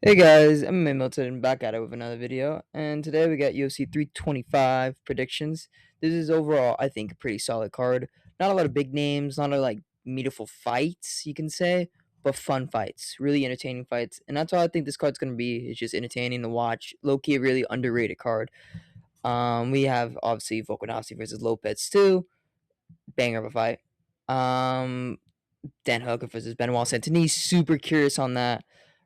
Hey guys, I'm Milton back at it with another video, and today we got UFC 325 predictions. This is overall, I think, a pretty solid card. Not a lot of big names, not a like meaningful fights, you can say, but fun fights, really entertaining fights, and that's all I think this card's gonna be. It's just entertaining to watch. Low key, a really underrated card. We have obviously Volkanovski versus Lopez too, banger of a fight. Um, Dan Hooker versus Benoit Santini. Super curious on that.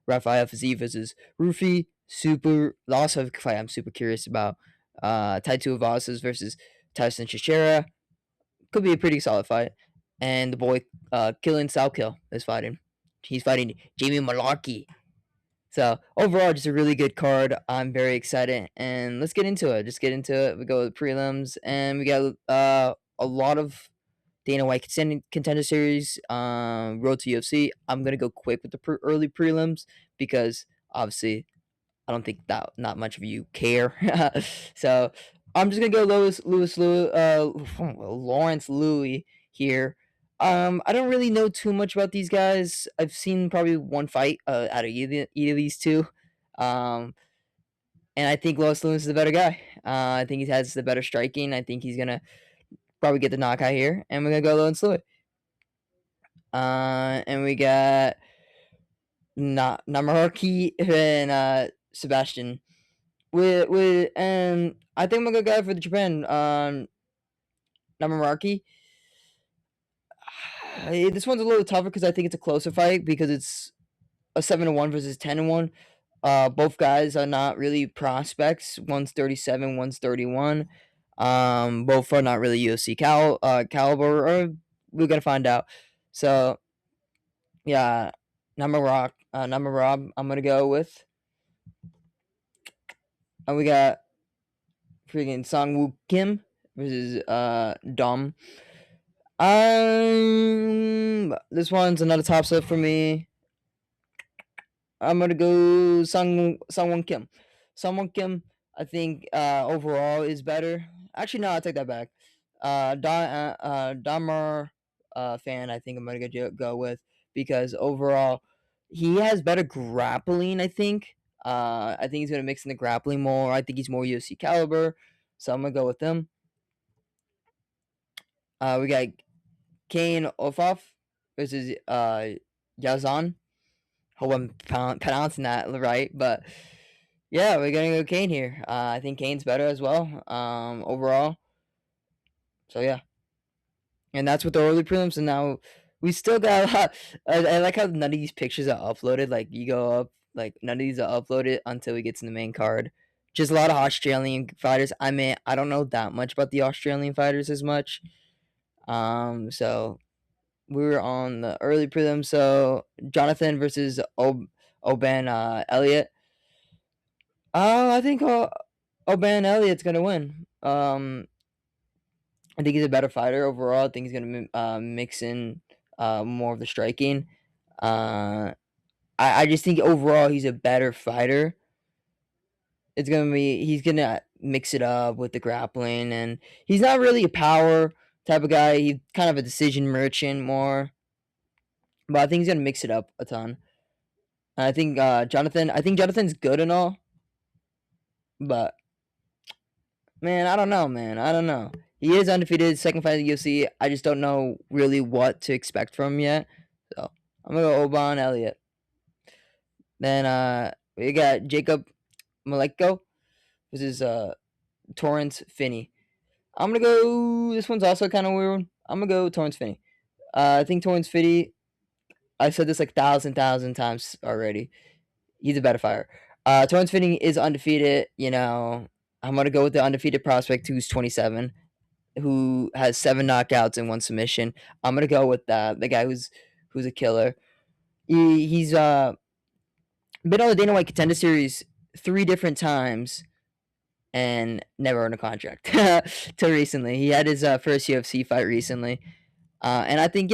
Rafael Fiziev versus Rufi. Super. Also, a fight I'm super curious about. Taito Vasas versus Tyson Chichera. Could be a pretty solid fight. And the boy, Killian Salkill is fighting. He's fighting Jamie Malarkey. So overall, just a really good card. I'm very excited, and let's get into it. Just get into it. We go with prelims, and we got a lot of Dana White contender series, Road to UFC. I'm gonna go quick with the early prelims because obviously I don't think that not much of you care. So I'm just gonna go Lawrence Louis here. I don't really know too much about these guys. I've seen probably one fight out of either of these two. Um, and I think Lawrence Lewis is the better guy. I think he has the better striking. I think he's gonna probably get the knockout here, and we're gonna go Lawrence Louis. And we got Namaraki and Sebastian. And I think I'm gonna go for the Japan. Namaraki. This one's a little tougher because I think it's a closer fight because it's a 7-1 versus 10-1. Both guys are not really prospects. One's 37, one's 31. Both are not really UFC caliber. Or we're gonna find out. So yeah, Namarab. I'm gonna go with. And we got freaking Song Woo Kim versus Dom. This one's another top set for me. I'm gonna go Sungwon Kim. Sungwon Kim, I think overall is better. Actually, no, I take that back. Damar fan, I think I'm gonna go with because overall he has better grappling. I think. I think he's gonna mix in the grappling more. I think he's more UFC caliber, so I'm gonna go with him. We got Kane Ofaf versus Yazan. Hope I'm pronouncing that right, but yeah, we're gonna go Kane here. I think Kane's better as well, overall. So yeah, and that's with the early prelims. And now we still got a lot. I like how none of these pictures are uploaded. Like you go up, like none of these are uploaded until we get to the main card. Just a lot of Australian fighters. I mean, I don't know that much about the Australian fighters as much. So we were on the early prelim. So Jonathan versus Oban Elliott. I think Oban Elliott's gonna win. I think he's a better fighter overall. I think he's gonna mix in more of the striking. Uh, I just think overall he's a better fighter. He's gonna mix it up with the grappling, and he's not really a power type of guy. He's kind of a decision merchant more, but I think he's gonna mix it up a ton. I think Jonathan's good and all, but man, I don't know, man. I don't know. He is undefeated, second fight in the UFC. I just don't know really what to expect from him yet. So I'm gonna go Oban Elliott. Then we got Jacob Maleko. This is Torrance Finney. I'm gonna go. This one's also kind of weird. I'm gonna go Torrance Finney. I think Torrance Finney. I've said this like thousand times already. He's a better fighter. Torrance Finney is undefeated. You know, I'm gonna go with the undefeated prospect who's 27, who has 7 knockouts and 1 submission. I'm gonna go with that. The guy who's a killer. He's been on the Dana White Contender Series 3 different times and never earned a contract till recently. He had his first UFC fight recently, and I think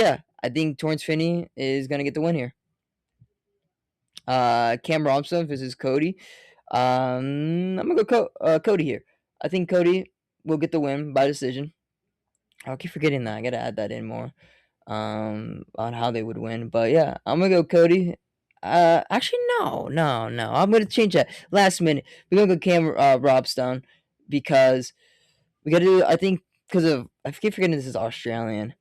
Torrance Finney is gonna get the win here. Cam Robson versus Cody. I'm gonna go Cody here. I think Cody will get the win by decision. I'll keep forgetting that. I gotta add that in more on how they would win. But yeah, I'm gonna go Cody. Actually, no, no, no. I'm gonna change that last minute. We're gonna go Cam Robstone because we gotta do. I think because of I keep forgetting this is Australian.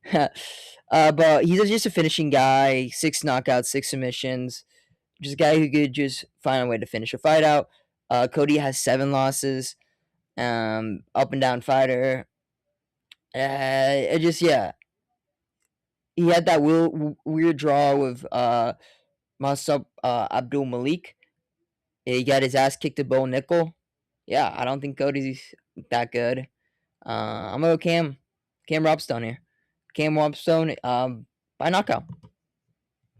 But he's just a finishing guy. 6 knockouts, 6 submissions. Just a guy who could just find a way to finish a fight out. Cody has 7 losses. Up and down fighter. It just yeah, he had that weird draw with Masub Abdul Malik. He got his ass kicked at Bo Nickel. Yeah, I don't think Cody's that good. I'm gonna go Cam Robstone here. Cam Robstone by knockout.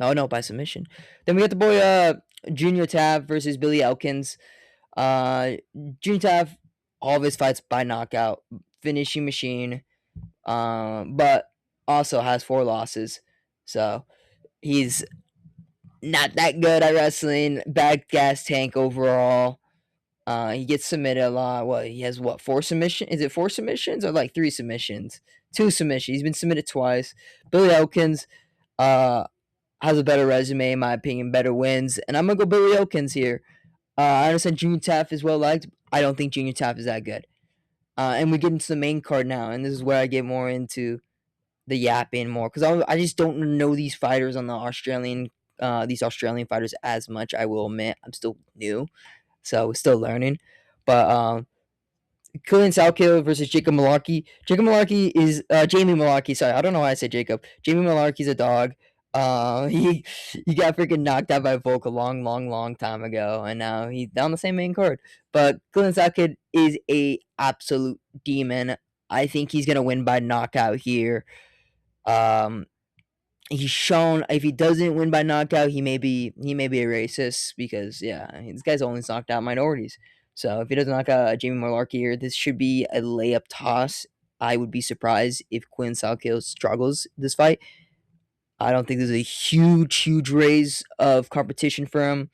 Oh no, by submission. Then we got the boy Junior Tav versus Billy Elkins. Uh, Junior Tav, all of his fights by knockout, finishing machine. But also has 4 losses, so he's not that good at wrestling. Bad gas tank overall. He gets submitted a lot. What he has? What 4 submissions? Is it 4 submissions or like 3 submissions? 2 submissions. He's been submitted twice. Billy Elkins has a better resume in my opinion, better wins, and I'm gonna go Billy Elkins here. I understand Junior Taff is well liked. I don't think Junior Taff is that good. And we get into the main card now, and this is where I get more into the yapping more because I just don't know these fighters on the Australian these Australian fighters as much. I will admit I'm still new, so still learning. But Killian Salkill versus Jacob Malarkey. Jacob Malarkey is Jamie Malarkey. Sorry, I don't know why I said Jacob. Jamie Malarkey's a dog. He got freaking knocked out by Volk a long, long, long time ago, and now he's down the same main card. But Killian Salkill is a absolute demon. I think he's gonna win by knockout here. Um, he's shown if he doesn't win by knockout, he may be a racist because yeah, this guy's only knocked out minorities. So if he doesn't knock out Jamie Malarkey here, this should be a layup toss. I would be surprised if Quinn Salkill struggles this fight. I don't think there's a huge raise of competition for him.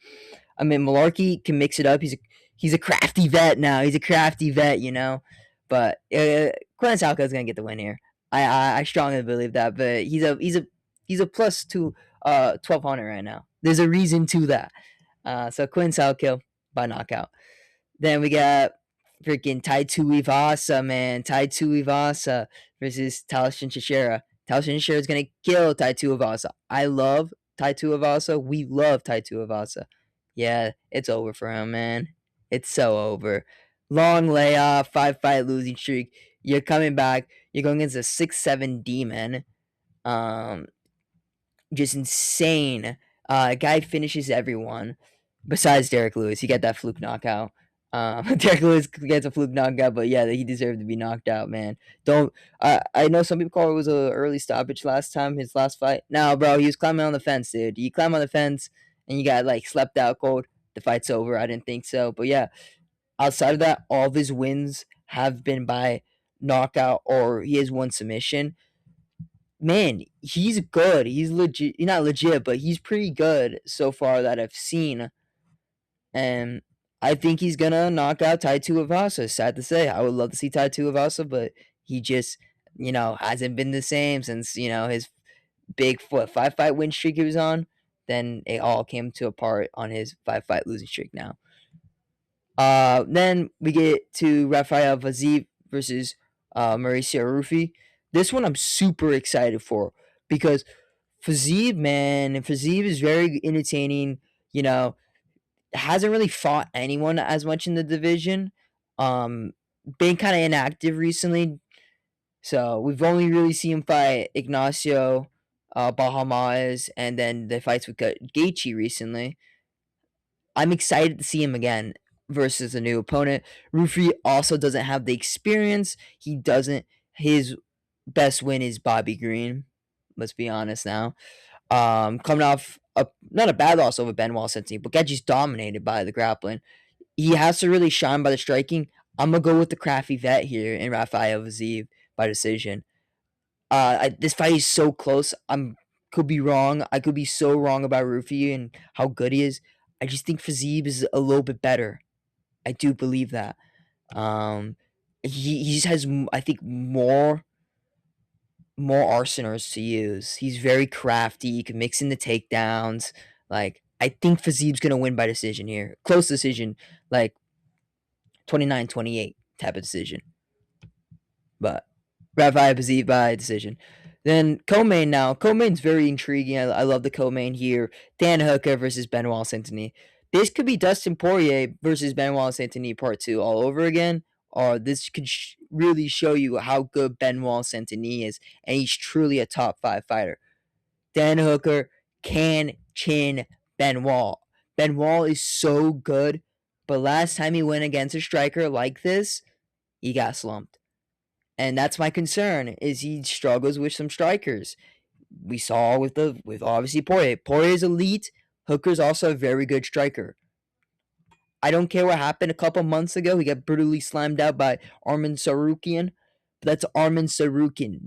I mean, Malarkey can mix it up. He's a crafty vet now. He's a crafty vet, you know. But Quinn Salkill is gonna get the win here. I strongly believe that. But he's a plus to 1200 right now. There's a reason to that. So Quinn Salkill by knockout. Then we got freaking Tai Tuivasa, man. Tai Tuivasa versus Talashin Teixeira. Talashin Teixeira is gonna kill Tai Tuivasa. I love Tai Tuivasa. We love Tai Tuivasa. Yeah, it's over for him, man. It's so over. Long layoff, 5 fight losing streak. You're coming back. You're going against a 6'7" demon. Um, just insane. Guy finishes everyone besides Derek Lewis. He got that fluke knockout. Derek Lewis gets a fluke knockout, but yeah, he deserved to be knocked out, man. Don't I know some people call it was a early stoppage last time, his last fight. No, bro, he was climbing on the fence, dude. You climb on the fence and you got like slept out cold. The fight's over. I didn't think so, but yeah. Outside of that, all of his wins have been by knockout or he has one submission. Man, he's good. He's legit. He's not legit, but he's pretty good so far that I've seen. And I think he's gonna knock out Tai Tuivasa. Sad to say, I would love to see Tai Tuivasa, but he just, hasn't been the same since his big 5 fight win streak he was on. Then it all came to a part on his 5 fight losing streak now. Then we get to Rafael Vaziev versus Mauricio Rufi. This one I'm super excited for because Faziev is very entertaining. You know, hasn't really fought anyone as much in the division. Um, been kind of inactive recently, so we've only really seen him fight Ignacio Bahamas and then the fights with Gaethje recently. I'm excited to see him again versus a new opponent. Rufi also doesn't have the experience. He doesn't. His best win is Bobby Green. Let's be honest now. Coming off not a bad loss over Benoit Sensi, but Gaethje's dominated by the grappling. He has to really shine by the striking. I'm gonna go with the crafty vet here in Rafael Vaziev by decision. This fight is so close. Could be wrong. I could be so wrong about Rufi and how good he is. I just think Faziev is a little bit better. I do believe that. Um, he just has I think more arsenals to use. He's very crafty. He can mix in the takedowns. Like I think Fazib's gonna win by decision here. Close decision, like 29-28 type of decision. But Rafael Fazib by decision. Then co-main now. Co-main's very intriguing. I love the co-main here. Dan Hooker versus Benoit Saint-Denis. This could be Dustin Poirier versus Benoit Saint-Denis part 2 all over again. Or this could really show you how good Benoit Saint-Denis is. And he's truly a top 5 fighter. Dan Hooker can chin Benoit. Benoit is so good. But last time he went against a striker like this, he got slumped. And that's my concern is he struggles with some strikers. We saw with obviously Poirier. Poirier's elite. Hooker's also a very good striker. I don't care what happened a couple months ago. He got brutally slammed out by Arman Sarukian. But that's Arman Sarukian,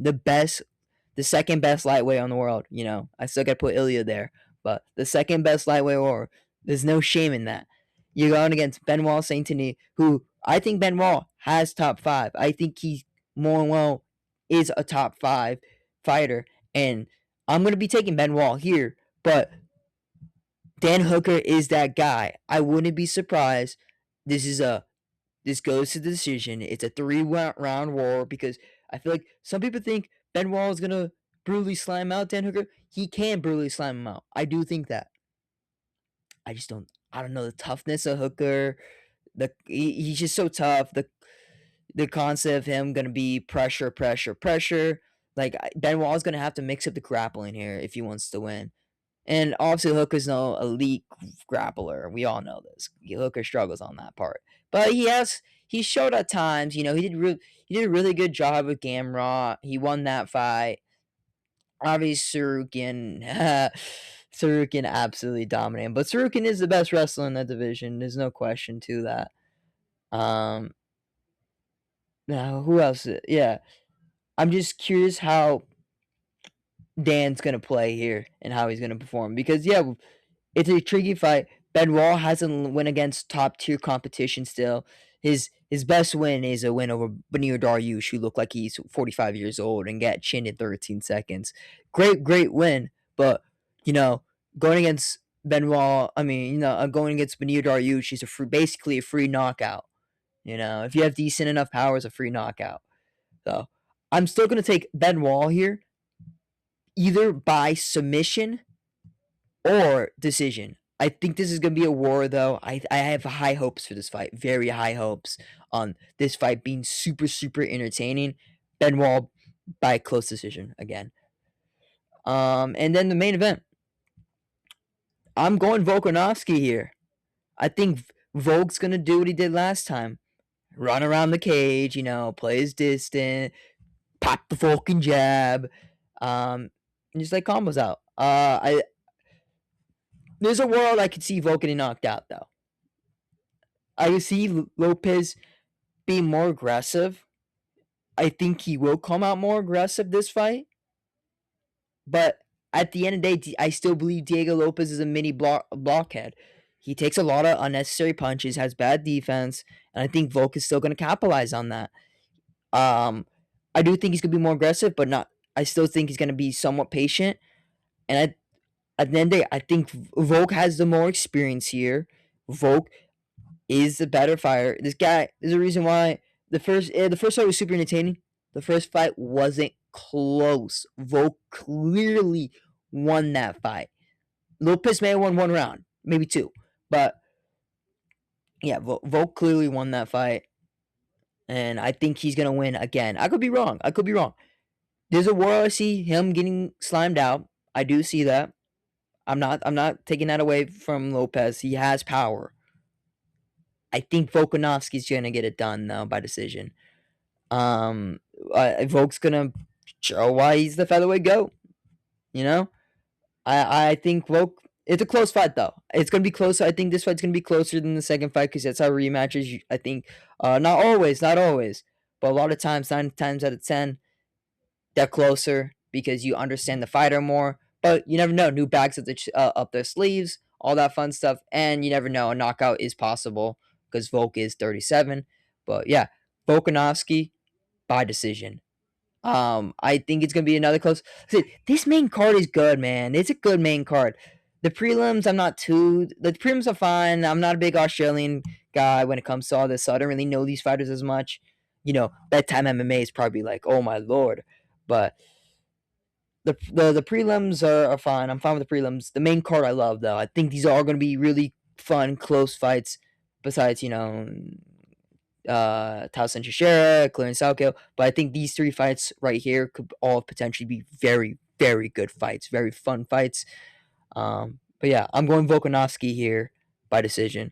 the second best lightweight on the world. You know, I still got to put Ilya there, but the second best lightweight war. There's no shame in that. You're going against Benoit Saint-Denis, who I think Benoit has top 5. I think he more well is a top 5 fighter, and I'm going to be taking Benoit here, but Dan Hooker is that guy. I wouldn't be surprised. This goes to the decision. It's a 3-round war because I feel like some people think Benoit is gonna brutally slam out Dan Hooker. He can brutally slam him out. I do think that. I just don't. I don't know the toughness of Hooker. He's just so tough. The concept of him gonna be pressure, pressure, pressure. Like Benoit is gonna have to mix up the grappling here if he wants to win. And obviously, Hooker's no elite grappler. We all know this. Hooker struggles on that part, but he showed at times. You know, he did a really good job with Gamrot. He won that fight. Obviously, Sarukian absolutely dominating. But Sarukian is the best wrestler in that division. There's no question to that. Now who else? Yeah, I'm just curious how Dan's gonna play here and how he's gonna perform because yeah, it's a tricky fight. Benoit hasn't win against top tier competition still. His best win is a win over Benir Dariush, who looked like he's 45 years old and got chinned in 13 seconds. Great win, but you know, going against Benoit, going against Benir Dariush, he's basically a free knockout. You know, if you have decent enough power, it's a free knockout. So I'm still gonna take Benoit here, either by submission or decision. I think this is going to be a war, though. I have high hopes for this fight. Very high hopes on this fight being super, super entertaining. Benoit by close decision again. And then the main event. I'm going Volkanovski here. I think Volk's going to do what he did last time. Run around the cage, play his distant, pop the Vulcan jab, and just like combos out. There's a world I could see Volk getting knocked out, though. I could see Lopez being more aggressive. I think he will come out more aggressive this fight. But at the end of the day, I still believe Diego Lopez is a mini blockhead. He takes a lot of unnecessary punches, has bad defense, and I think Volk is still going to capitalize on that. I do think he's going to be more aggressive, but not. I still think he's going to be somewhat patient. And at the end of the day, I think Volk has the more experience here. Volk is the better fighter. This guy, there's a reason why the first fight was super entertaining. The first fight wasn't close. Volk clearly won that fight. Lopez may have won one round, maybe two, but yeah, Volk clearly won that fight, and I think he's gonna win again. I could be wrong. There's a world I see him getting slimed out. I do see that. I'm not taking that away from Lopez. He has power. I think Volkanovski's gonna get it done though by decision. Volk's gonna show why he's the featherweight GOAT. I think Volk. It's a close fight though. It's gonna be closer. I think this fight's gonna be closer than the second fight because that's how rematches. I think, not always, but a lot of times, 9 times out of 10, they're closer because you understand the fighter more. But you never know. New bags up their sleeves, all that fun stuff, and you never know. A knockout is possible because Volk is 37. But yeah, Volkanovski by decision. I think it's gonna be another close. This main card is good, man. It's a good main card. The prelims, I'm not too. The prelims are fine. I'm not a big Australian guy when it comes to all this, so I don't really know these fighters as much. Bedtime MMA is probably like, oh my lord, but the prelims are fine. I'm fine with the prelims. The main card I love though. I think these are all going to be really fun, close fights. Besides, Tyson Teixeira, Clarence Salco. But I think these three fights right here could all potentially be very, very good fights, very fun fights. But yeah, I'm going Volkanovski here by decision.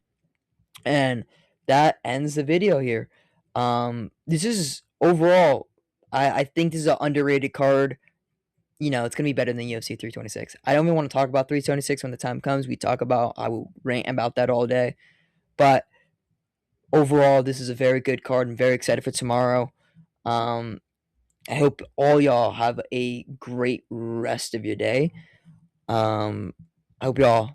And that ends the video here. This is overall, I think this is an underrated card. It's gonna be better than UFC 326. I don't even want to talk about 326 when the time comes. I will rant about that all day. But overall, this is a very good card. I'm very excited for tomorrow. Um, I hope all y'all have a great rest of your day. I hope y'all